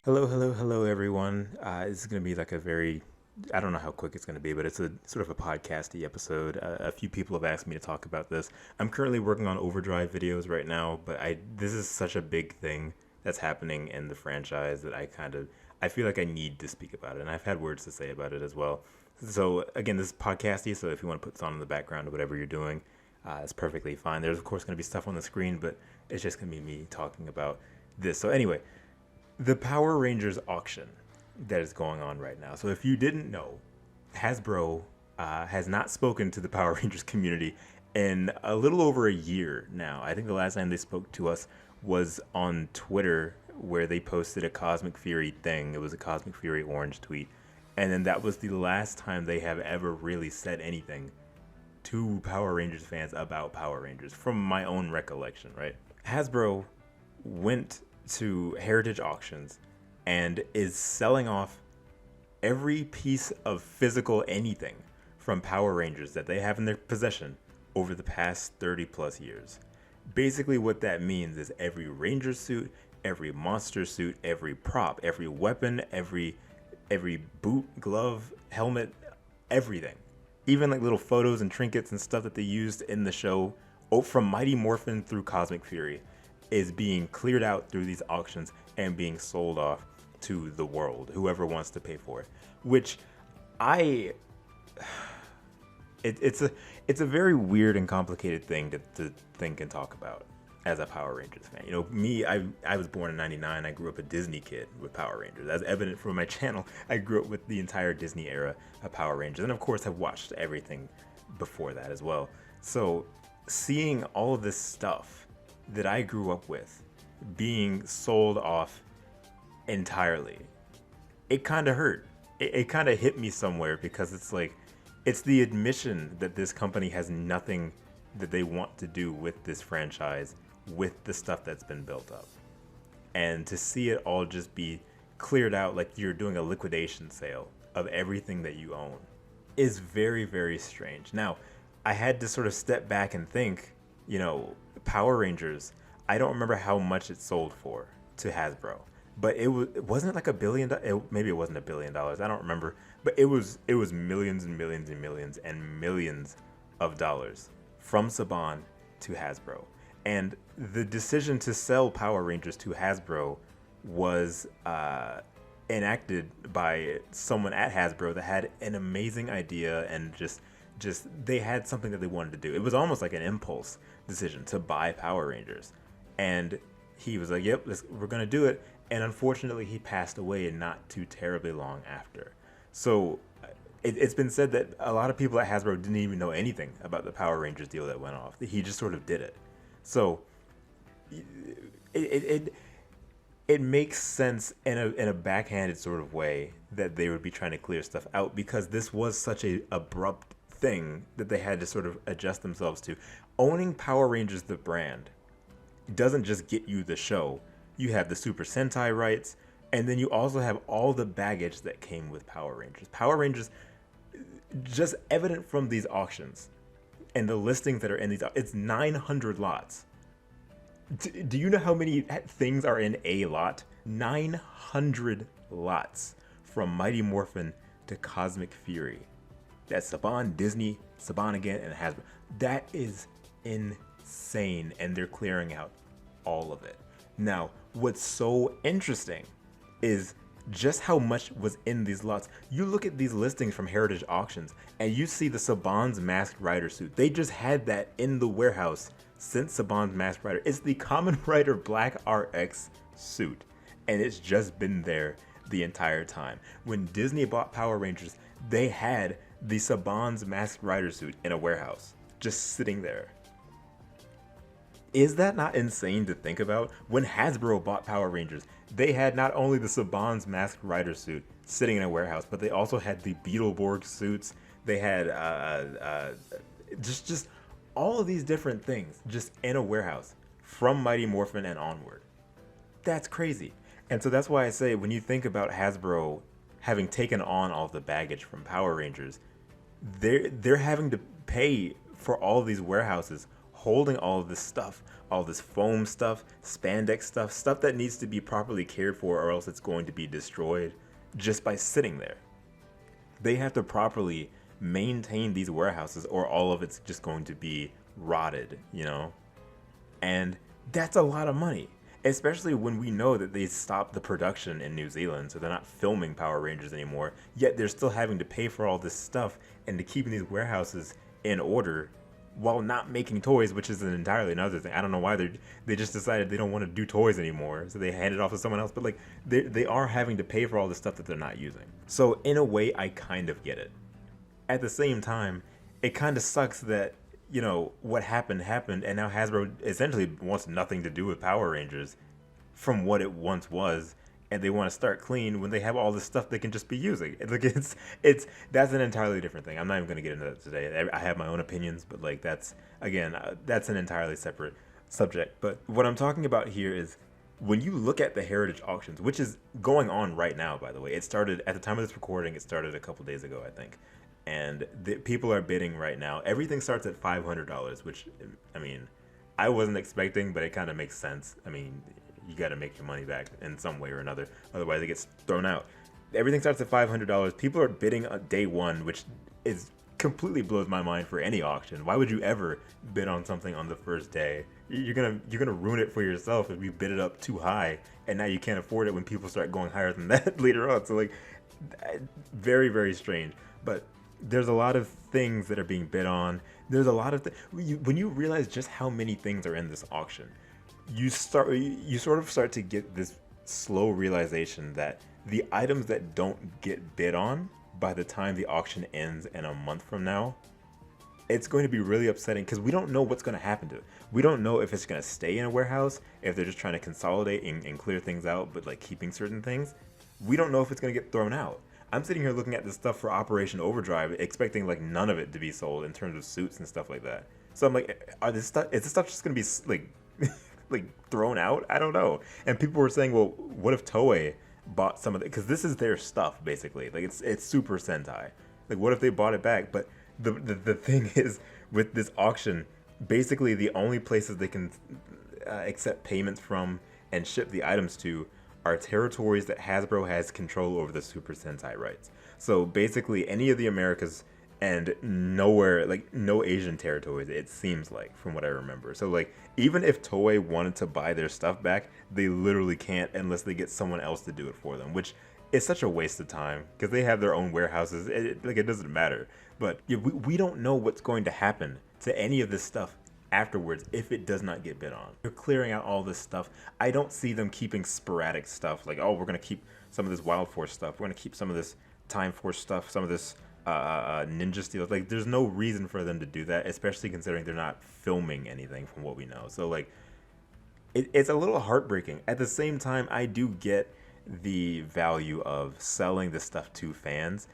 Hello, hello, hello, everyone. This is going to be like a very, I don't know how quick it's going to be, but it's a sort of a podcasty episode. A few people have asked me to talk about this. I'm currently working on Overdrive videos right now, but this is such a big thing that's happening in the franchise that I feel like I need to speak about it, and I've had words to say about it as well. So again, this is podcasty, so if you want to put this on in the background or whatever you're doing, it's perfectly fine. There's of course going to be stuff on the screen, but it's just going to be me talking about this. So anyway, the Power Rangers auction that is going on right now. So if you didn't know, Hasbro has not spoken to the Power Rangers community in a little over a year now. I think the last time they spoke to us was on Twitter, where they posted a Cosmic Fury thing. It was a Cosmic Fury orange tweet. And then that was the last time they have ever really said anything to Power Rangers fans about Power Rangers, from my own recollection, right? Hasbro went to heritage auctions and is selling off every piece of physical anything from Power Rangers that they have in their possession over the past 30 plus years. Basically, what that means is every Ranger suit, every monster suit, every prop, every weapon, every boot, glove, helmet, everything. Even like little photos and trinkets and stuff that they used in the show, from Mighty Morphin through Cosmic Fury, is being cleared out through these auctions and being sold off to the world, whoever wants to pay for it. Which it's a very weird and complicated thing to think and talk about as a Power Rangers fan. You know, me, I was born in '99. I grew up a Disney kid with Power Rangers. As evident from my channel, I grew up with the entire Disney era of Power Rangers, and of course, have watched everything before that as well. So, seeing all of this stuff that I grew up with being sold off entirely, it kind of hurt. It kind of hit me somewhere, because it's like, it's the admission that this company has nothing that they want to do with this franchise, with the stuff that's been built up. And to see it all just be cleared out like you're doing a liquidation sale of everything that you own is very, very strange. Now, I had to sort of step back and think, Power Rangers, I don't remember how much it sold for to Hasbro, but wasn't it like $1 billion? Maybe it wasn't $1 billion. I don't remember, but it was millions and millions and millions and millions of dollars from Saban to Hasbro. And the decision to sell Power Rangers to Hasbro was enacted by someone at Hasbro that had an amazing idea, and just they had something that they wanted to do. It was almost like an impulse decision to buy Power Rangers, and he was like, "Yep, we're gonna do it." And unfortunately, he passed away not too terribly long after. So it's been said that a lot of people at Hasbro didn't even know anything about the Power Rangers deal that went off. He just sort of did it. So it makes sense in a backhanded sort of way that they would be trying to clear stuff out, because this was such a abrupt thing that they had to sort of adjust themselves to. Owning Power Rangers, the brand, doesn't just get you the show. You have the Super Sentai rights, and then you also have all the baggage that came with Power Rangers. Power Rangers, just evident from these auctions and the listings that are in these, it's 900 lots. Do you know how many things are in a lot? 900 lots, from Mighty Morphin to Cosmic Fury. That's Saban, Disney, Saban again, and Hasbro. That is insane, and they're clearing out all of it. Now, what's so interesting is just how much was in these lots. You look at these listings from Heritage Auctions, and you see the Saban's Masked Rider suit. They just had that in the warehouse since Saban's Masked Rider. It's the Kamen Rider Black RX suit, and it's just been there the entire time. When Disney bought Power Rangers, they had the Saban's Masked Rider suit in a warehouse, just sitting there. Is that not insane to think about? When Hasbro bought Power Rangers, they had not only the Saban's Masked Rider suit sitting in a warehouse, but they also had the Beetleborg suits. They had just all of these different things just in a warehouse from Mighty Morphin and onward. That's crazy. And so that's why I say, when you think about Hasbro having taken on all the baggage from Power Rangers, they're having to pay for all of these warehouses holding all of this stuff, all this foam stuff, spandex stuff that needs to be properly cared for or else it's going to be destroyed just by sitting there. They have to properly maintain these warehouses or all of it's just going to be rotted, you know? And that's a lot of money, especially when we know that they stopped the production in New Zealand, so they're not filming Power Rangers anymore, yet they're still having to pay for all this stuff and to keeping these warehouses in order while not making toys, which is an entirely another thing. I don't know why they just decided they don't want to do toys anymore, so they hand it off to someone else, but like they are having to pay for all the stuff that they're not using. So in a way, I kind of get it. At the same time, it kind of sucks that, you know, what happened, and now Hasbro essentially wants nothing to do with Power Rangers from what it once was, and they want to start clean when they have all this stuff they can just be using. Like it's that's an entirely different thing. I'm not even going to get into that today. I have my own opinions, but like that's an entirely separate subject. But what I'm talking about here is when you look at the heritage auctions, which is going on right now, by the way. It started at the time of this recording. It started a couple days ago, I think. And people are bidding right now. Everything starts at $500, which, I mean, I wasn't expecting, but it kind of makes sense. I mean, you got to make your money back in some way or another. Otherwise, it gets thrown out. Everything starts at $500. People are bidding on day one, which is completely blows my mind for any auction. Why would you ever bid on something on the first day? You're gonna ruin it for yourself if you bid it up too high, and now you can't afford it when people start going higher than that later on. So like, very, very strange. But there's a lot of things that are being bid on. There's a lot of when you realize just how many things are in this auction, you sort of start to get this slow realization that the items that don't get bid on by the time the auction ends in a month from now, it's going to be really upsetting because we don't know what's going to happen to it. We don't know if it's going to stay in a warehouse, if they're just trying to consolidate and clear things out, but like keeping certain things. We don't know if it's going to get thrown out. I'm sitting here looking at this stuff for Operation Overdrive, expecting like none of it to be sold in terms of suits and stuff like that. So I'm like, is this stuff just gonna be like, like thrown out? I don't know. And people were saying, well, what if Toei bought some of it? Because this is their stuff basically. Like it's Super Sentai. Like what if they bought it back? But the thing is, with this auction, basically the only places they can accept payments from and ship the items to are territories that Hasbro has control over the Super Sentai rights. So basically any of the Americas and nowhere, like no Asian territories, it seems like, from what I remember. So like even if Toei wanted to buy their stuff back, they literally can't unless they get someone else to do it for them, which is such a waste of time because they have their own warehouses. It doesn't matter. But yeah, we don't know what's going to happen to any of this stuff afterwards if it does not get bid on. They're clearing out all this stuff. I don't see them keeping sporadic stuff like, oh, we're going to keep some of this Wild Force stuff. We're going to keep some of this Time Force stuff, some of this Ninja Steel. Like, there's no reason for them to do that, especially considering they're not filming anything from what we know. So, like, it's a little heartbreaking. At the same time, I do get the value of selling this stuff to fans.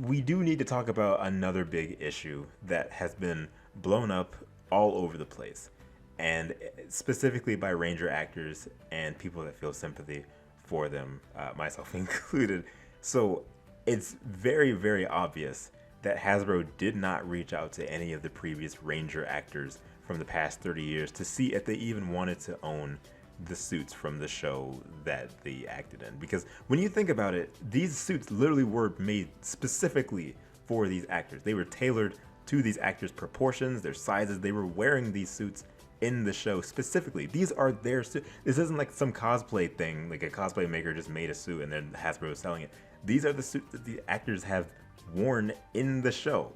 We do need to talk about another big issue that has been blown up all over the place, and specifically by Ranger actors and people that feel sympathy for them, myself included. So it's very, very obvious that Hasbro did not reach out to any of the previous Ranger actors from the past 30 years to see if they even wanted to own the suits from the show that they acted in. Because when you think about it, these suits literally were made specifically for these actors. They were tailored to these actors' proportions, their sizes. They were wearing these suits in the show specifically. These are their suits. This isn't like some cosplay thing, like a cosplay maker just made a suit and then Hasbro is selling it. These are the suits that the actors have worn in the show.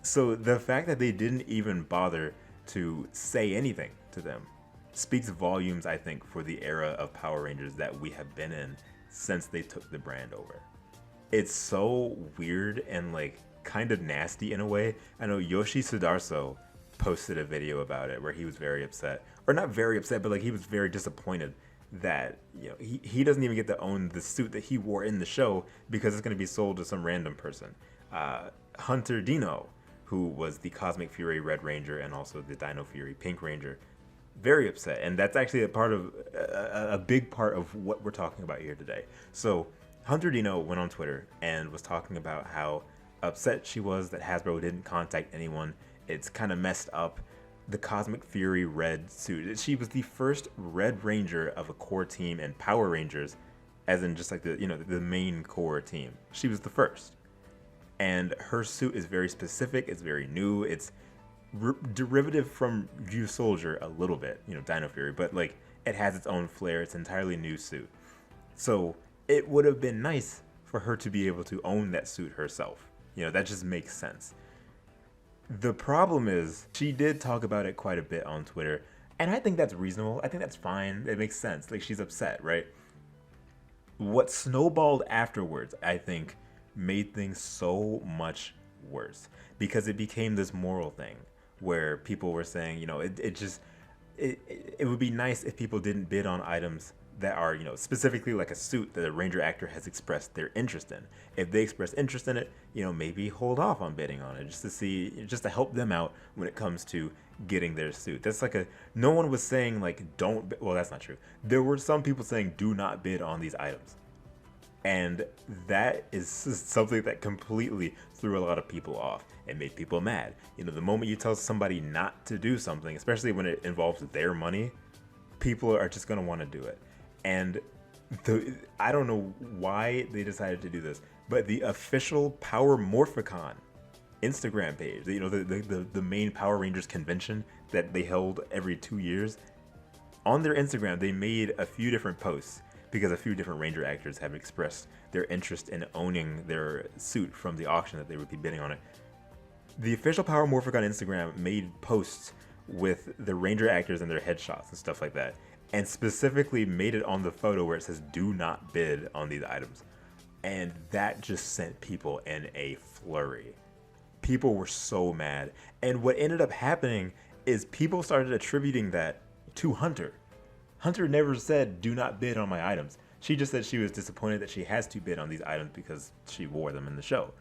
So the fact that they didn't even bother to say anything to them speaks volumes, I think, for the era of Power Rangers that we have been in since they took the brand over. It's so weird and like kind of nasty in a way. I know Yoshi Sudarso posted a video about it where he was very upset, or not very upset, but like he was very disappointed that, you know, he doesn't even get to own the suit that he wore in the show because it's going to be sold to some random person. Hunter Deno, who was the Cosmic Fury Red Ranger and also the Dino Fury Pink Ranger, very upset. And that's actually a big part of what we're talking about here today. So Hunter Deno went on Twitter and was talking about how upset she was that Hasbro didn't contact anyone It's kind of messed up. The Cosmic Fury red suit. She was the first Red Ranger of a core team in Power Rangers, as in just like the main core team. She was the first, and her suit is very specific. It's very new. It's derivative from View Soldier a little bit, Dino Fury, but like it has its own flair. It's an entirely new suit. So it would have been nice for her to be able to own that suit herself. That just makes sense. The problem is she did talk about it quite a bit on Twitter, and I think that's reasonable. I think that's fine. It makes sense. Like, she's upset, right? What snowballed afterwards, I think, made things so much worse because it became this moral thing where people were saying, it would be nice if people didn't bid on items that are, specifically like a suit that a Ranger actor has expressed their interest in. If they express interest in it, maybe hold off on bidding on it just to help them out when it comes to getting their suit. That's like no one was saying like, well, that's not true. There were some people saying do not bid on these items. And that is something that completely threw a lot of people off and made people mad. The moment you tell somebody not to do something, especially when it involves their money, people are just going to want to do it. And I don't know why they decided to do this, but the official Power Morphicon Instagram page, the main Power Rangers convention that they held every 2 years, on their Instagram, they made a few different posts because a few different Ranger actors have expressed their interest in owning their suit from the auction that they would be bidding on it. The official Power Morphicon Instagram made posts with the Ranger actors and their headshots and stuff like that, and specifically made it on the photo where it says do not bid on these items. And that just sent people in a flurry. People were so mad. And what ended up happening is people started attributing that to Hunter. Hunter never said do not bid on my items. She just said she was disappointed that she has to bid on these items because she wore them in the show.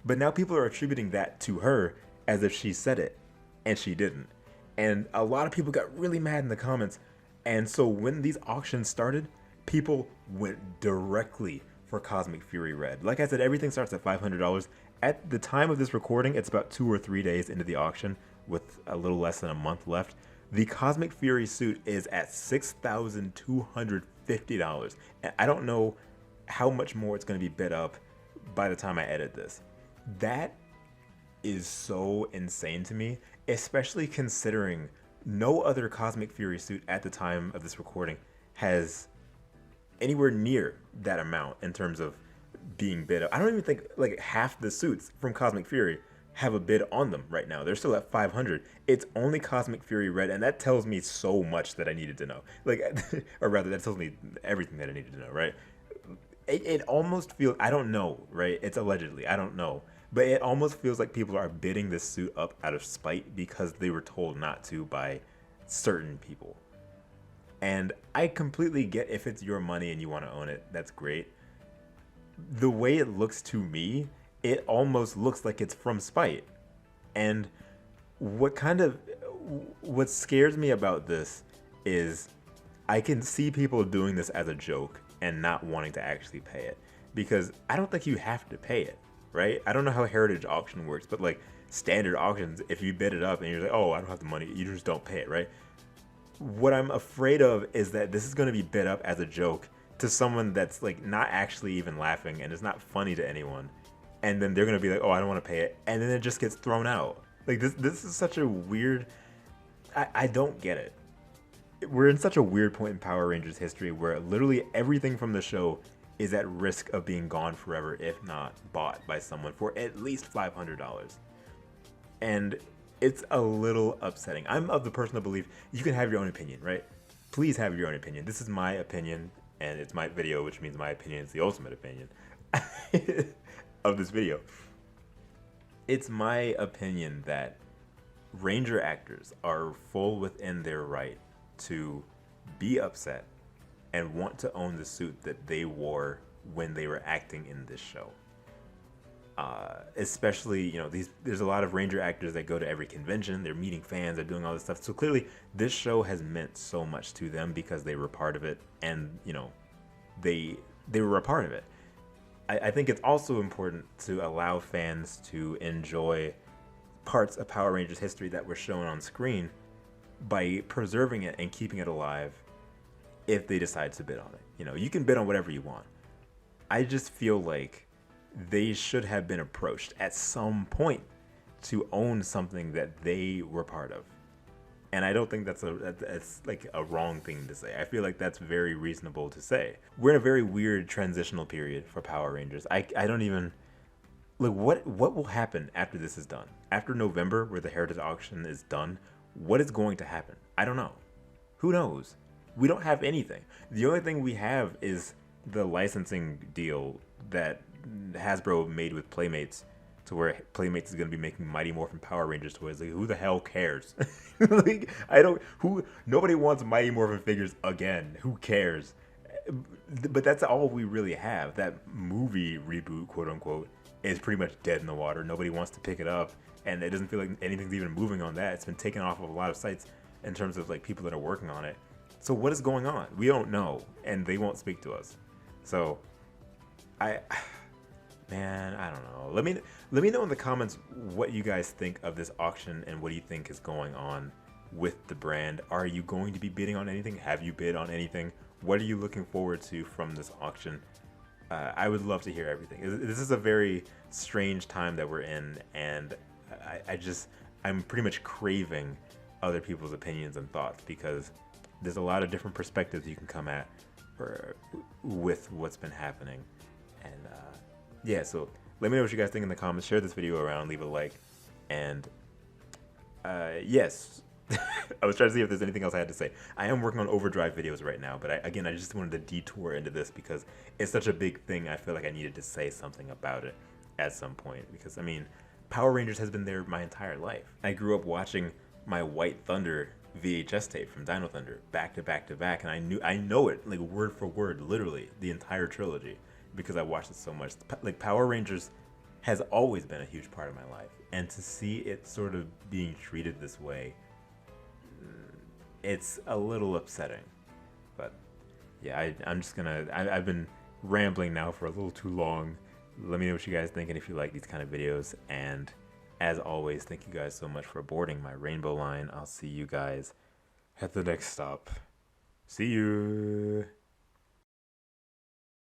But now people are attributing that to her as if she said it, and she didn't. And a lot of people got really mad in the comments. And so when these auctions started, people went directly for Cosmic Fury Red. Like I said, everything starts at $500. At the time of this recording, it's about 2 or 3 days into the auction with a little less than a month left. The Cosmic Fury suit is at $6,250. And I don't know how much more it's going to be bid up by the time I edit this. That is so insane to me, especially considering no other Cosmic Fury suit at the time of this recording has anywhere near that amount in terms of being bid up. I don't even think like half the suits from Cosmic Fury have a bid on them right now. They're still at 500. It's only Cosmic Fury Red, and that tells me so much that I needed to know. Like, or rather, that tells me everything that I needed to know, right? It almost feels, I don't know, right? It's allegedly, I don't know. But it almost feels like people are bidding this suit up out of spite because they were told not to by certain people. And I completely get if it's your money and you want to own it, that's great. The way it looks to me, it almost looks like it's from spite. And what scares me about this is I can see people doing this as a joke and not wanting to actually pay it. Because I don't think you have to pay it. Right? I don't know how Heritage auction works, but like standard auctions, if you bid it up and you're like, oh, I don't have the money, you just don't pay it, right? What I'm afraid of is that this is going to be bid up as a joke to someone that's like not actually even laughing and it's not funny to anyone. And then they're going to be like, oh, I don't want to pay it. And then it just gets thrown out. Like this is such a weird, I don't get it. We're in such a weird point in Power Rangers history where literally everything from the show is at risk of being gone forever if not bought by someone for at least $500. And it's a little upsetting. I'm of the personal belief you can have your own opinion, right? Please have your own opinion. This is my opinion, and it's my video, which means my opinion is the ultimate opinion of this video. It's my opinion that Ranger actors are full within their right to be upset and want to own the suit that they wore when they were acting in this show. Especially, there's a lot of Ranger actors that go to every convention, they're meeting fans, they're doing all this stuff. So clearly, this show has meant so much to them because they were part of it, and they were a part of it. I think it's also important to allow fans to enjoy parts of Power Rangers history that were shown on screen by preserving it and keeping it alive if they decide to bid on it. You know, you can bid on whatever you want. I just feel like they should have been approached at some point to own something that they were part of. And I don't think that's like a wrong thing to say. I feel like that's very reasonable to say. We're in a very weird transitional period for Power Rangers. I don't even like what will happen after this is done. After November, where the Heritage auction is done, what is going to happen? I don't know. Who knows? We don't have anything. The only thing we have is the licensing deal that Hasbro made with Playmates, to where Playmates is going to be making Mighty Morphin Power Rangers toys. Like, who the hell cares? Like, nobody wants Mighty Morphin figures again. Who cares? But that's all we really have. That movie reboot, quote unquote, is pretty much dead in the water. Nobody wants to pick it up, and it doesn't feel like anything's even moving on that. It's been taken off of a lot of sites in terms of like people that are working on it. So what is going on? We don't know, and they won't speak to us. So, man, I don't know. Let me know in the comments what you guys think of this auction and what do you think is going on with the brand. Are you going to be bidding on anything? Have you bid on anything? What are you looking forward to from this auction? I would love to hear everything. This is a very strange time that we're in, and I'm pretty much craving other people's opinions and thoughts, because there's a lot of different perspectives you can come at with what's been happening. And yeah, so let me know what you guys think in the comments. Share this video around, leave a like, and yes. I was trying to see if there's anything else I had to say. I am working on overdrive videos right now, but I just wanted to detour into this because it's such a big thing. I feel like I needed to say something about it at some point, because I mean, Power Rangers has been there my entire life. I grew up watching my White Thunder VHS tape from Dino Thunder back to back to back, and I know it like word for word, literally the entire trilogy, because I watched it so much. Like, Power Rangers has always been a huge part of my life, and to see it sort of being treated this way, it's a little upsetting. But yeah, I'm just gonna, I've been rambling now for a little too long. Let me know what you guys think, and if you like these kind of videos. And as always, thank you guys so much for boarding my rainbow line. I'll see you guys at the next stop. See you.